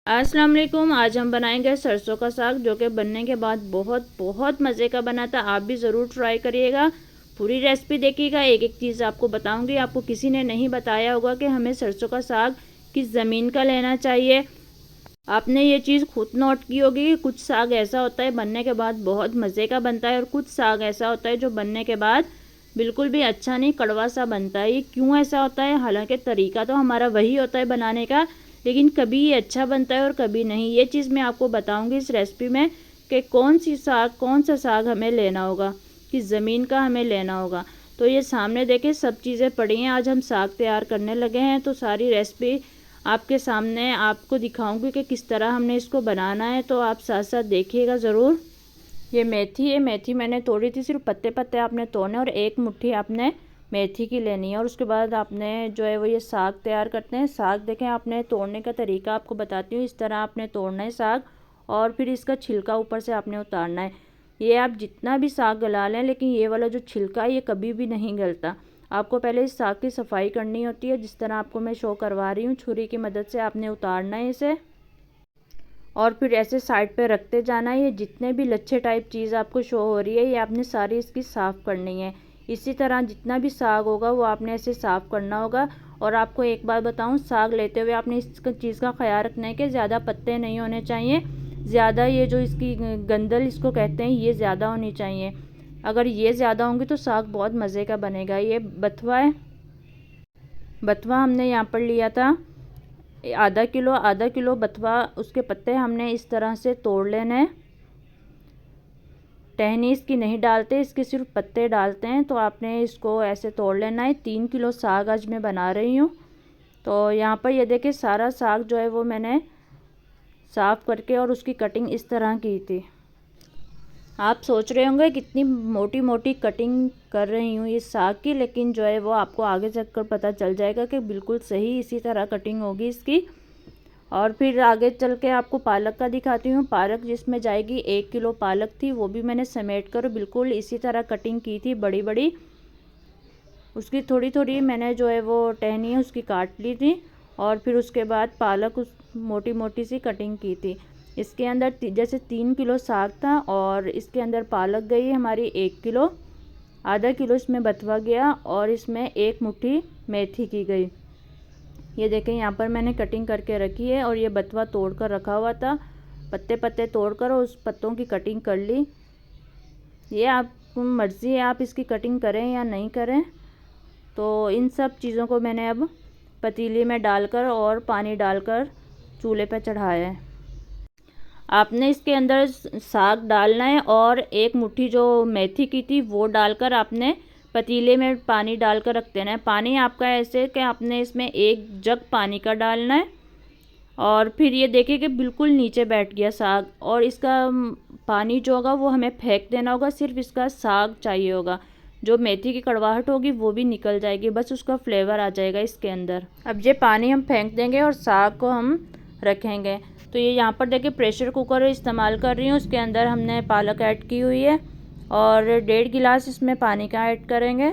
अस्सलाम वालेकुम। आज हम बनाएंगे सरसों का साग, जो कि बनने के बाद बहुत बहुत मज़े का बना था। आप भी ज़रूर ट्राई करिएगा, पूरी रेसिपी देखिएगा। एक एक चीज़ आपको बताऊंगी। आपको किसी ने नहीं बताया होगा कि हमें सरसों का साग किस ज़मीन का लेना चाहिए। आपने ये चीज़ खुद नोट की होगी कि कुछ साग ऐसा होता है बनने के बाद बहुत मज़े का बनता है, और कुछ साग ऐसा होता है जो बनने के बाद बिल्कुल भी अच्छा नहीं, कड़वा सा बनता है। ये क्यों ऐसा होता है? हालांकि तरीका तो हमारा वही होता है बनाने का, लेकिन कभी ये अच्छा बनता है और कभी नहीं। ये चीज़ मैं आपको बताऊंगी इस रेसिपी में कि कौन सा साग हमें लेना होगा, किस ज़मीन का हमें लेना होगा। तो ये सामने देखें, सब चीज़ें पड़ी हैं। आज हम साग तैयार करने लगे हैं, तो सारी रेसिपी आपके सामने आपको दिखाऊंगी कि किस तरह हमने इसको बनाना है। तो आप साथ साथ देखिएगा ज़रूर। ये मेथी है, मेथी मैंने तोड़ी थी। सिर्फ पत्ते पत्ते आपने तोड़ने, और एक मुट्ठी आपने मेथी की लेनी है। और उसके बाद आपने जो है वो ये साग तैयार करते हैं। साग देखें, आपने तोड़ने का तरीका आपको बताती हूँ। इस तरह आपने तोड़ना है साग, और फिर इसका छिलका ऊपर से आपने उतारना है। ये आप जितना भी साग गला लें, लेकिन ये वाला जो छिलका है ये कभी भी नहीं गलता। आपको पहले इस साग की सफाई करनी होती है, जिस तरह आपको मैं शो करवा रही हूँ। छुरी की मदद से आपने उतारना है इसे, और फिर ऐसे साइड पे रखते जाना है। ये जितने भी लच्छे टाइप चीज़ आपको शो हो रही है, ये आपने सारी इसकी साफ़ करनी है। इसी तरह जितना भी साग होगा वो आपने ऐसे साफ़ करना होगा। और आपको एक बात बताऊं, साग लेते हुए आपने इस चीज़ का ख्याल रखना है कि ज़्यादा पत्ते नहीं होने चाहिए। ज़्यादा ये जो इसकी गंदल इसको कहते हैं, ये ज़्यादा होनी चाहिए। अगर ये ज़्यादा होंगी तो साग बहुत मज़े का बनेगा। ये बथुआ है, बथुआ हमने यहाँ पर लिया था आधा किलो बथुआ। उसके पत्ते हमने इस तरह से तोड़ लेने हैं। टहनी इसकी नहीं डालते, इसके सिर्फ पत्ते डालते हैं। तो आपने इसको ऐसे तोड़ लेना है। 3 किलो साग आज मैं बना रही हूँ। तो यहाँ पर ये देखिए, सारा साग जो है वो मैंने साफ़ करके और उसकी कटिंग इस तरह की थी। आप सोच रहे होंगे कितनी मोटी मोटी कटिंग कर रही हूँ इस साग की, लेकिन जो है वो आपको आगे चलकर पता चल जाएगा कि बिल्कुल सही इसी तरह कटिंग होगी इसकी। और फिर आगे चल के आपको पालक का दिखाती हूँ। पालक जिसमें जाएगी, 1 किलो पालक थी, वो भी मैंने समेट कर बिल्कुल इसी तरह कटिंग की थी, बड़ी बड़ी। उसकी थोड़ी थोड़ी मैंने जो है वो टहनी है उसकी काट ली थी, और फिर उसके बाद पालक उस मोटी मोटी सी कटिंग की थी। इसके अंदर जैसे 3 किलो साग था, और इसके अंदर पालक गई हमारी 1 किलो। आधा किलो इसमें बथुआ गया, और इसमें 1 मुट्ठी मेथी की गई। ये देखें, यहाँ पर मैंने कटिंग करके रखी है। और ये बथुआ तोड़ कर रखा हुआ था, पत्ते पत्ते तोड़ कर और उस पत्तों की कटिंग कर ली। ये आप मर्ज़ी है, आप इसकी कटिंग करें या नहीं करें। तो इन सब चीज़ों को मैंने अब पतीली में डालकर और पानी डालकर चूल्हे पर चढ़ाया है। आपने इसके अंदर साग डालना है, और 1 मुट्ठी जो मेथी की थी वो डालकर आपने पतीले में पानी डालकर रख देना है। पानी आपका ऐसे कि आपने इसमें 1 जग पानी का डालना है। और फिर ये देखिए कि बिल्कुल नीचे बैठ गया साग, और इसका पानी जो होगा वो हमें फेंक देना होगा। सिर्फ इसका साग चाहिए होगा, जो मेथी की कड़वाहट होगी वो भी निकल जाएगी, बस उसका फ्लेवर आ जाएगा इसके अंदर। अब ये पानी हम फेंक देंगे और साग को हम रखेंगे। तो ये यहाँ पर देखिए, प्रेशर कुकर इस्तेमाल कर रही हूँ। उसके अंदर हमने पालक ऐड की हुई है, और 1.5 गिलास इसमें पानी का ऐड करेंगे।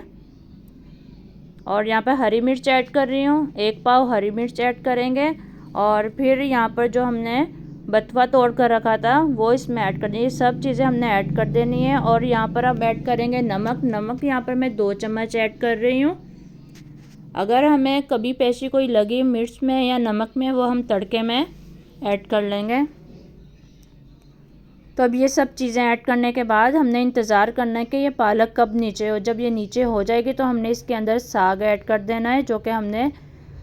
और यहाँ पर हरी मिर्च ऐड कर रही हूँ, 1 पाव हरी मिर्च ऐड करेंगे। और फिर यहाँ पर जो हमने बथुआ तोड़ कर रखा था वो इसमें ऐड कर देंगे। ये सब चीज़ें हमने ऐड कर देनी है। और यहाँ पर अब ऐड करेंगे नमक। नमक यहाँ पर मैं 2 चम्मच ऐड कर रही हूँ। अगर हमें कभी पेशी कोई लगी मिर्च में या नमक में, वो हम तड़के में ऐड कर लेंगे। तो अब ये सब चीज़ें ऐड करने के बाद हमने इंतज़ार करना है कि ये पालक कब नीचे हो। जब ये नीचे हो जाएगी तो हमने इसके अंदर साग ऐड कर देना है, जो कि हमने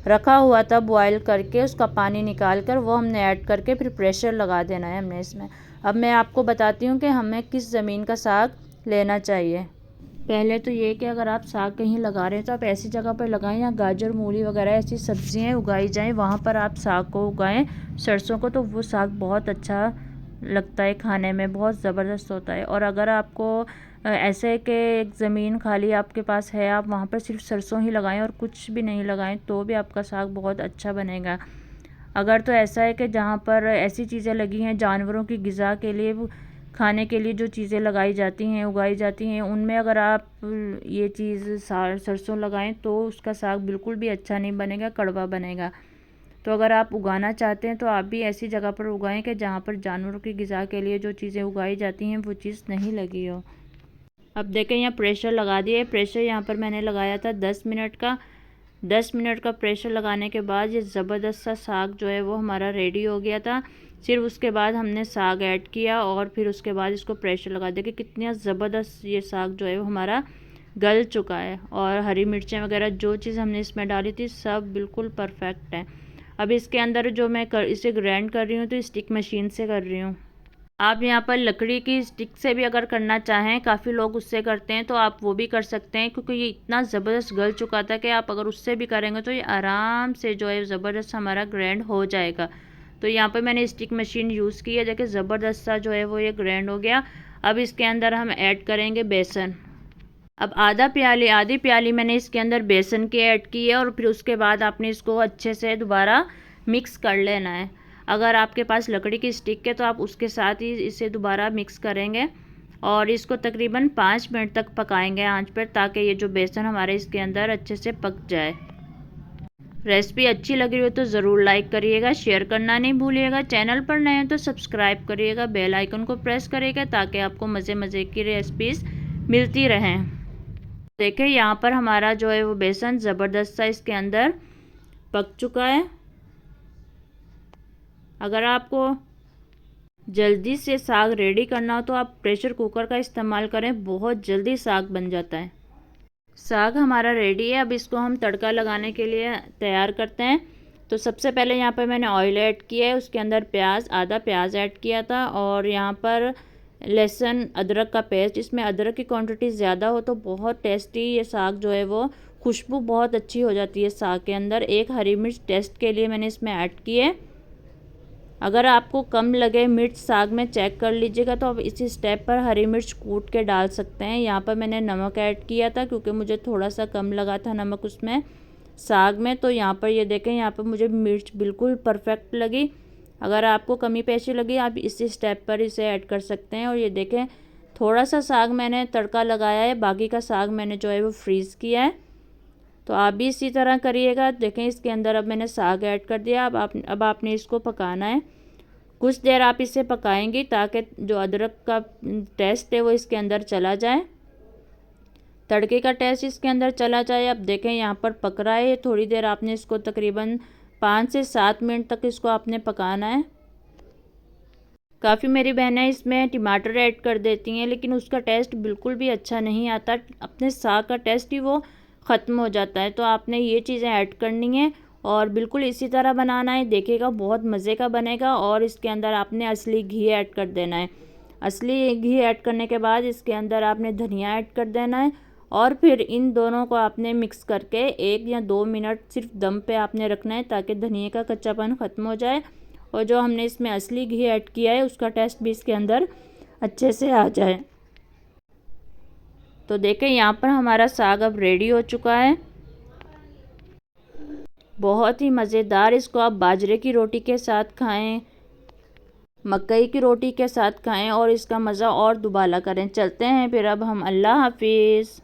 रखा हुआ था बॉयल करके, उसका पानी निकाल कर वो हमने ऐड करके फिर प्रेशर लगा देना है हमने इसमें। अब मैं आपको बताती हूँ कि हमें किस ज़मीन का साग लेना चाहिए। पहले तो ये कि अगर आप साग कहीं लगा रहे हैं तो आप ऐसी जगह पर लगाएं या गाजर मूली वगैरह ऐसी सब्जियां उगाई जाएं, वहाँ पर आप साग को उगाएं, सरसों को। तो वो साग बहुत अच्छा लगता है, खाने में बहुत ज़बरदस्त होता है। और अगर आपको ऐसे कि एक ज़मीन खाली आपके पास है, आप वहाँ पर सिर्फ सरसों ही लगाएं और कुछ भी नहीं लगाएं, तो भी आपका साग बहुत अच्छा बनेगा। अगर तो ऐसा है कि जहाँ पर ऐसी चीज़ें लगी हैं जानवरों की ग़िज़ा के लिए, खाने के लिए जो चीज़ें लगाई जाती हैं उगाई जाती हैं, उनमें अगर आप ये चीज़ सरसों लगाएं तो उसका साग बिल्कुल भी अच्छा नहीं बनेगा, कड़वा बनेगा। तो अगर आप उगाना चाहते हैं तो आप भी ऐसी जगह पर उगाएं कि जहाँ पर जानवरों की ग़िज़ा के लिए जो चीज़ें उगाई जाती हैं वो चीज़ नहीं लगी हो। अब देखें यहाँ प्रेशर लगा दिए। प्रेशर यहाँ पर मैंने लगाया था 10 मिनट का। 10 मिनट का प्रेशर लगाने के बाद ये ज़बरदस्त सा साग जो है वो हमारा रेडी हो गया था। सिर्फ उसके बाद हमने साग ऐड किया और फिर उसके बाद इसको प्रेशर लगा दिया कि कितना ज़बरदस्त ये साग जो है वो हमारा गल चुका है। और हरी मिर्चें वगैरह जो चीज़ हमने इसमें डाली थी सब बिल्कुल परफेक्ट है। अब इसके अंदर जो मैं इसे ग्राइंड कर रही हूँ तो स्टिक मशीन से कर रही हूँ। आप यहाँ पर लकड़ी की स्टिक से भी अगर करना चाहें, काफ़ी लोग उससे करते हैं, तो आप वो भी कर सकते हैं, क्योंकि ये इतना ज़बरदस्त गल चुका था कि आप अगर उससे भी करेंगे तो ये आराम से जो है ज़बरदस्त हमारा ग्राइंड हो जाएगा। तो यहाँ पर मैंने स्टिक मशीन यूज़ की है। देखिए ज़बरदस्त सा जो है वो ये ग्राइंड हो गया। अब इसके अंदर हम ऐड करेंगे बेसन। अब आधी प्याली मैंने इसके अंदर बेसन की ऐड की है और फिर उसके बाद आपने इसको अच्छे से दोबारा मिक्स कर लेना है। अगर आपके पास लकड़ी की स्टिक है तो आप उसके साथ ही इसे दोबारा मिक्स करेंगे और इसको तकरीबन 5 मिनट तक पकाएंगे आंच पर, ताकि ये जो बेसन हमारे इसके अंदर अच्छे से पक जाए। रेसिपी अच्छी लग रही हो तो ज़रूर लाइक करिएगा, शेयर करना नहीं भूलिएगा। चैनल पर नए हैं तो सब्सक्राइब करिएगा, बेल आइकन को प्रेस करिएगा ताकि आपको मज़े मज़े की रेसिपीज़ मिलती रहें। देखिए यहाँ पर हमारा जो है वो बेसन ज़बरदस्त सा इसके अंदर पक चुका है। अगर आपको जल्दी से साग रेडी करना हो तो आप प्रेशर कुकर का इस्तेमाल करें, बहुत जल्दी साग बन जाता है। साग हमारा रेडी है। अब इसको हम तड़का लगाने के लिए तैयार करते हैं। तो सबसे पहले यहाँ पर मैंने ऑयल ऐड किया है, उसके अंदर आधा प्याज ऐड किया था और यहाँ पर लहसुन अदरक का पेस्ट। इसमें अदरक की क्वांटिटी ज़्यादा हो तो बहुत टेस्टी ये साग जो है वो खुशबू बहुत अच्छी हो जाती है साग के अंदर। एक हरी मिर्च टेस्ट के लिए मैंने इसमें ऐड की है। अगर आपको कम लगे मिर्च साग में चेक कर लीजिएगा, तो आप इसी स्टेप पर हरी मिर्च कूट के डाल सकते हैं। यहाँ पर मैंने नमक ऐड किया था क्योंकि मुझे थोड़ा सा कम लगा था नमक उसमें साग में। तो यहाँ पर ये देखें, यहाँ पर मुझे मिर्च बिल्कुल परफेक्ट लगी। अगर आपको कमी पेशी लगी आप इसी स्टेप पर इसे ऐड कर सकते हैं। और ये देखें, थोड़ा सा साग मैंने तड़का लगाया है, बाकी का साग मैंने जो है वो फ्रीज़ किया है। तो आप भी इसी तरह करिएगा। देखें इसके अंदर अब मैंने साग ऐड कर दिया। अब आपने इसको पकाना है। कुछ देर आप इसे पकाएंगी ताकि जो अदरक का टेस्ट है वो इसके अंदर चला जाए, तड़के का टेस्ट इसके अंदर चला जाए। अब देखें यहाँ पर पक रहा है। थोड़ी देर आपने इसको तकरीबन 5 से 7 मिनट तक इसको आपने पकाना है। काफ़ी मेरी बहनें इसमें टमाटर ऐड कर देती हैं, लेकिन उसका टेस्ट बिल्कुल भी अच्छा नहीं आता। अपने साग का टेस्ट ही वो ख़त्म हो जाता है। तो आपने ये चीज़ें ऐड करनी है और बिल्कुल इसी तरह बनाना है। देखिएगा बहुत मज़े का बनेगा। और इसके अंदर आपने असली घी ऐड कर देना है। असली घी ऐड करने के बाद इसके अंदर आपने धनिया ऐड कर देना है और फिर इन दोनों को आपने मिक्स करके 1 या 2 मिनट सिर्फ दम पे आपने रखना है, ताकि धनिया का कच्चापन ख़त्म हो जाए और जो हमने इसमें असली घी ऐड किया है उसका टेस्ट भी इसके अंदर अच्छे से आ जाए। तो देखें यहाँ पर हमारा साग अब रेडी हो चुका है, बहुत ही मज़ेदार। इसको आप बाजरे की रोटी के साथ खाएं, मकई की रोटी के साथ खाएं और इसका मज़ा और दुबाला करें। चलते हैं फिर अब हम। अल्लाह हाफिज़।